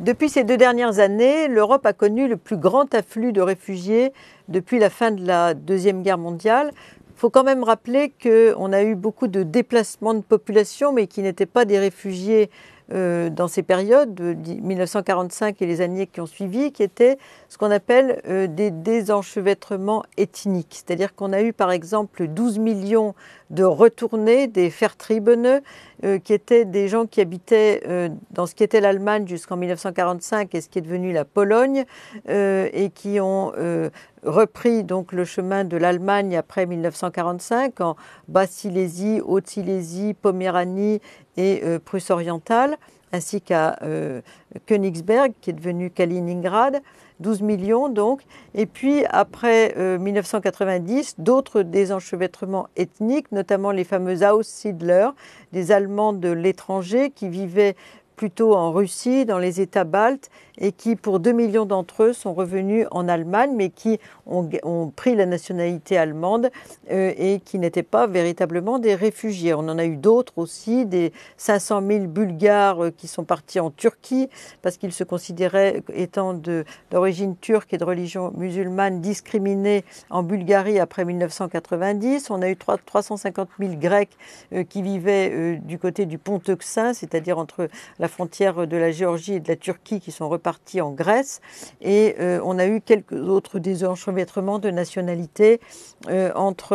Depuis ces 2 dernières années, l'Europe a connu le plus grand afflux de réfugiés depuis la fin de la Deuxième Guerre mondiale. Il faut quand même rappeler qu'on a eu beaucoup de déplacements de population, mais qui n'étaient pas des réfugiés dans ces périodes, de 1945 et les années qui ont suivi, qui étaient ce qu'on appelle des désenchevêtrements ethniques. C'est-à-dire qu'on a eu par exemple 12 millions de retournés, des Vertriebene, qui étaient des gens qui habitaient dans ce qui était l'Allemagne jusqu'en 1945 et ce qui est devenu la Pologne, et qui ont repris donc le chemin de l'Allemagne après 1945 en Basse-Silésie, Haute-Silésie, Poméranie et Prusse orientale, ainsi qu'à Königsberg, qui est devenu Kaliningrad, 12 millions donc. Et puis après 1990, d'autres désenchevêtrements ethniques, notamment les fameux Aussiedler, des Allemands de l'étranger qui vivaient plutôt en Russie, dans les États baltes, et qui, pour 2 millions d'entre eux, sont revenus en Allemagne, mais qui ont pris la nationalité allemande et qui n'étaet pas véritablement des réfugiés. On en a eu d'autres aussi, des 500 000 Bulgares qui sont partis en Turquie parce qu'ils se considéraient étant d'origine turque et de religion musulmane discriminés en Bulgarie après 1990. On a eu 350 000 Grecs qui vivaient du côté du pont Euxin, c'est-à-dire entre la frontière de la Géorgie et de la Turquie, qui sont repartis en Grèce. Et on a eu quelques autres désenchevêtrements de nationalités entre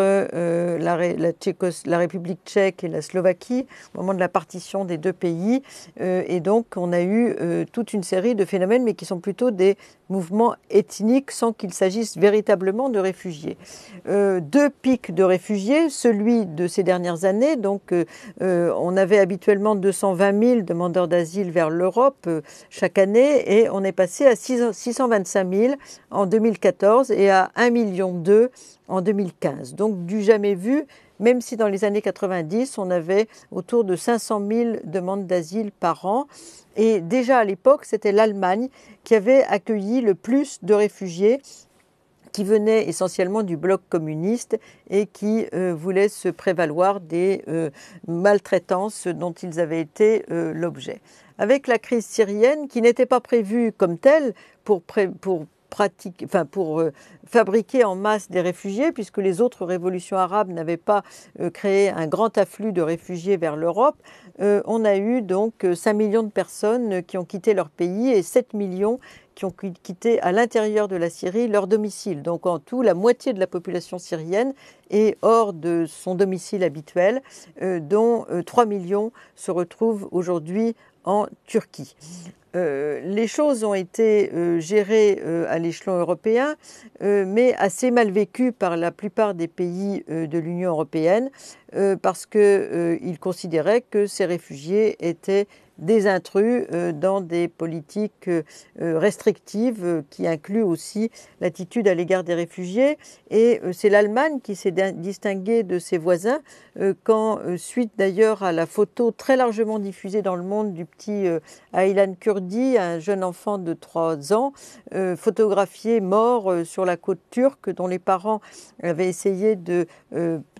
la République tchèque et la Slovaquie au moment de la partition des deux pays. Et donc on a eu toute une série de phénomènes, mais qui sont plutôt des mouvements ethniques sans qu'il s'agisse véritablement de réfugiés. 2 pics de réfugiés, celui de ces dernières années, donc on avait habituellement 220 000 demandeurs d'asile vers l'Europe chaque année, et on est passé à 625 000 en 2014 et à 1,2 million en 2015. Donc du jamais vu, même si dans les années 90, on avait autour de 500 000 demandes d'asile par an. Et déjà à l'époque, c'était l'Allemagne qui avait accueilli le plus de réfugiés, qui venaient essentiellement du bloc communiste et qui voulaient se prévaloir des maltraitances dont ils avaient été l'objet. Avec la crise syrienne, qui n'était pas prévue comme telle pour fabriquer en masse des réfugiés, puisque les autres révolutions arabes n'avaient pas créé un grand afflux de réfugiés vers l'Europe, on a eu donc 5 millions de personnes qui ont quitté leur pays et 7 millions qui ont quitté à l'intérieur de la Syrie leur domicile. Donc en tout, la moitié de la population syrienne est hors de son domicile habituel, dont 3 millions se retrouvent aujourd'hui en Turquie. Les choses ont été gérées à l'échelon européen, mais assez mal vécues par la plupart des pays de l'Union européenne, parce qu'ils considéraient que ces réfugiés étaient des intrus dans des politiques restrictives qui incluent aussi l'attitude à l'égard des réfugiés. Et c'est l'Allemagne qui s'est distinguée de ses voisins quand, suite d'ailleurs à la photo très largement diffusée dans le monde du petit Aylan Kurdi, un jeune enfant de 3 ans, photographié mort sur la côte turque, dont les parents avaient essayé de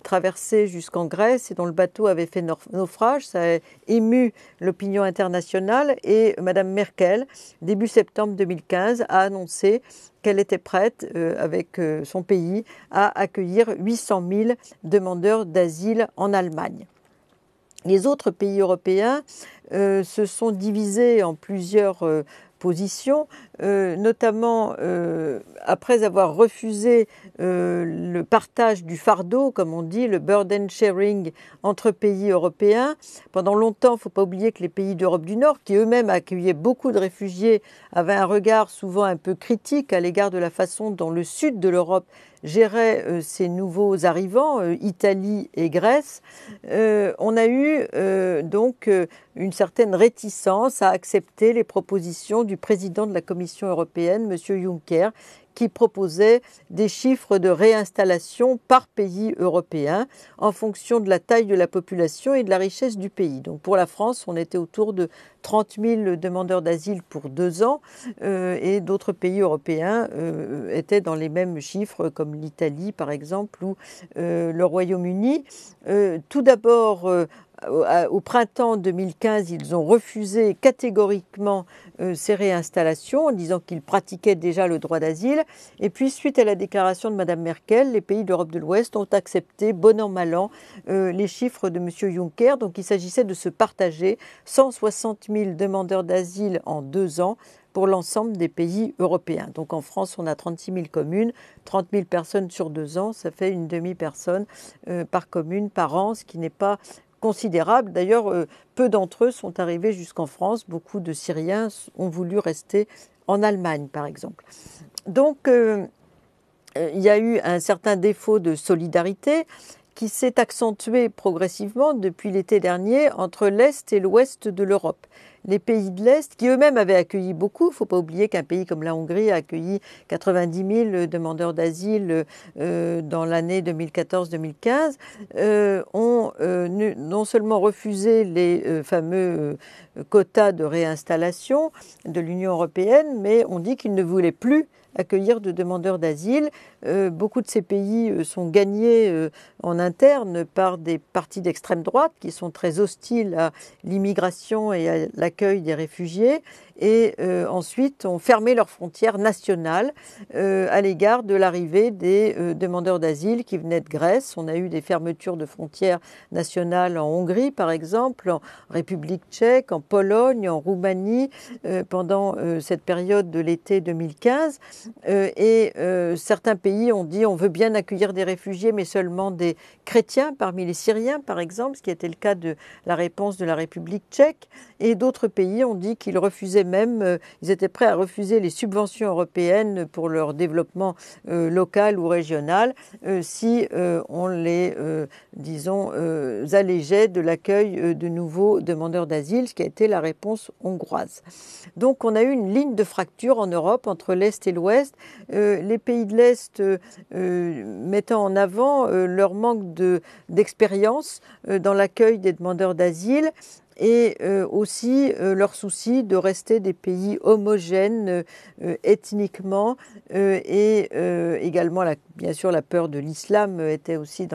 traverser jusqu'en Grèce et dont le bateau avait fait naufrage. Ça a ému l'opinion internationale, et Madame Merkel, début septembre 2015, a annoncé qu'elle était prête, avec son pays, à accueillir 800 000 demandeurs d'asile en Allemagne. Les autres pays européens se sont divisés en plusieurs positions, notamment après avoir refusé le partage du fardeau, comme on dit, le burden sharing entre pays européens. Pendant longtemps, il ne faut pas oublier que les pays d'Europe du Nord, qui eux-mêmes accueillaient beaucoup de réfugiés, avaient un regard souvent un peu critique à l'égard de la façon dont le sud de l'Europe gérait ces nouveaux arrivants, Italie et Grèce. On a eu donc une certaine réticence à accepter les propositions du président de la Commission européenne, M. Juncker, qui proposait des chiffres de réinstallation par pays européen en fonction de la taille de la population et de la richesse du pays. Donc pour la France, on était autour de 30 000 demandeurs d'asile pour 2 ans, et d'autres pays européens étaient dans les mêmes chiffres, comme l'Italie par exemple ou le Royaume-Uni. Tout d'abord, au printemps 2015, ils ont refusé catégoriquement ces réinstallations en disant qu'ils pratiquaient déjà le droit d'asile. Et puis, suite à la déclaration de Mme Merkel, les pays d'Europe de l'Ouest ont accepté, bon an, mal an, les chiffres de M. Juncker. Donc, il s'agissait de se partager 160 000 demandeurs d'asile en 2 ans pour l'ensemble des pays européens. Donc en France, on a 36 000 communes, 30 000 personnes sur 2 ans, ça fait une demi-personne par commune par an, ce qui n'est pas considérable. D'ailleurs, peu d'entre eux sont arrivés jusqu'en France. Beaucoup de Syriens ont voulu rester en Allemagne, par exemple. Donc, il y a eu un certain défaut de solidarité qui s'est accentué progressivement depuis l'été dernier entre l'Est et l'Ouest de l'Europe. Les pays de l'Est, qui eux-mêmes avaient accueilli beaucoup, il ne faut pas oublier qu'un pays comme la Hongrie a accueilli 90 000 demandeurs d'asile dans l'année 2014-2015, ont non seulement refusé les fameux quotas de réinstallation de l'Union européenne, mais ont dit qu'ils ne voulaient plus accueillir de demandeurs d'asile. Beaucoup de ces pays sont gagnés en interne par des partis d'extrême droite qui sont très hostiles à l'immigration et à l'accueil des réfugiés et ensuite ont fermé leurs frontières nationales à l'égard de l'arrivée des demandeurs d'asile qui venaient de Grèce. On a eu des fermetures de frontières nationales en Hongrie, par exemple, en République tchèque, en Pologne, en Roumanie, pendant cette période de l'été 2015. Certains pays ont dit on veut bien accueillir des réfugiés, mais seulement des chrétiens parmi les Syriens, par exemple, ce qui était le cas de la réponse de la République tchèque. Et d'autres pays ont dit qu'ils refusaient même, ils étaient prêts à refuser les subventions européennes pour leur développement local ou régional si on les, allégeait de l'accueil de nouveaux demandeurs d'asile, ce qui a été la réponse hongroise. Donc on a eu une ligne de fracture en Europe entre l'Est et l'Ouest. Les pays de l'Est mettant en avant leur manque d'expérience dans l'accueil des demandeurs d'asile et aussi leur souci de rester des pays homogènes ethniquement et également bien sûr la peur de l'islam était aussi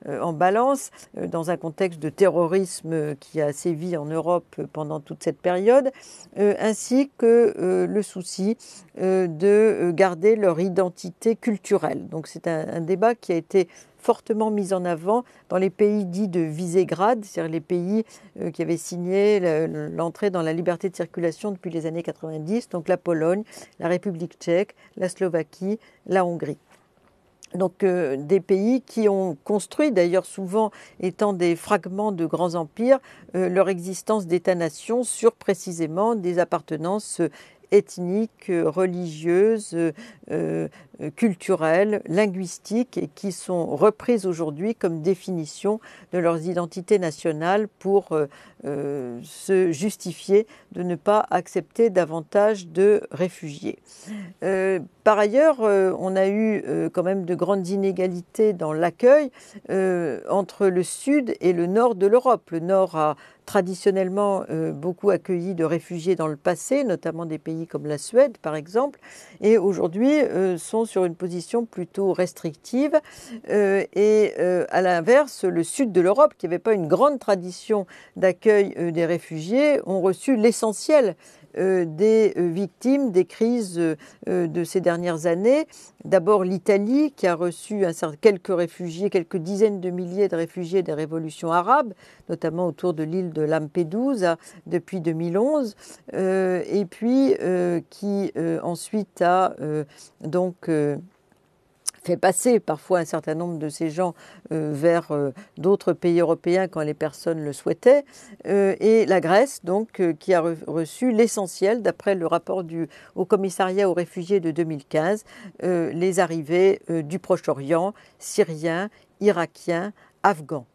en balance dans un contexte de terrorisme qui a sévi en Europe pendant toute cette période, ainsi que le souci de garder leur identité culturelle. Donc c'est un débat qui a été fortement mis en avant dans les pays dits de Visegrad, c'est-à-dire les pays qui avaient signé l'entrée dans la liberté de circulation depuis les années 90, donc la Pologne, la République tchèque, la Slovaquie, la Hongrie. Donc des pays qui ont construit, d'ailleurs souvent étant des fragments de grands empires, leur existence d'État-nation sur précisément des appartenances ethniques, religieuses, culturelles, linguistiques et qui sont reprises aujourd'hui comme définition de leurs identités nationales pour se justifier de ne pas accepter davantage de réfugiés. Par ailleurs, on a eu quand même de grandes inégalités dans l'accueil entre le sud et le nord de l'Europe. Le nord a traditionnellement beaucoup accueilli de réfugiés dans le passé, notamment des pays comme la Suède par exemple, et aujourd'hui sont sur une position plutôt restrictive. À l'inverse, le sud de l'Europe, qui n'avait pas une grande tradition d'accueil des réfugiés, ont reçu l'essentiel des victimes des crises de ces dernières années. D'abord l'Italie qui a reçu quelques réfugiés, quelques dizaines de milliers de réfugiés des révolutions arabes, notamment autour de l'île de Lampedusa depuis 2011, et puis qui ensuite a fait passer parfois un certain nombre de ces gens vers d'autres pays européens quand les personnes le souhaitaient, et la Grèce donc qui a reçu l'essentiel, d'après le rapport du Haut Commissariat aux réfugiés de 2015, les arrivées du Proche-Orient, syriens, irakiens, afghans.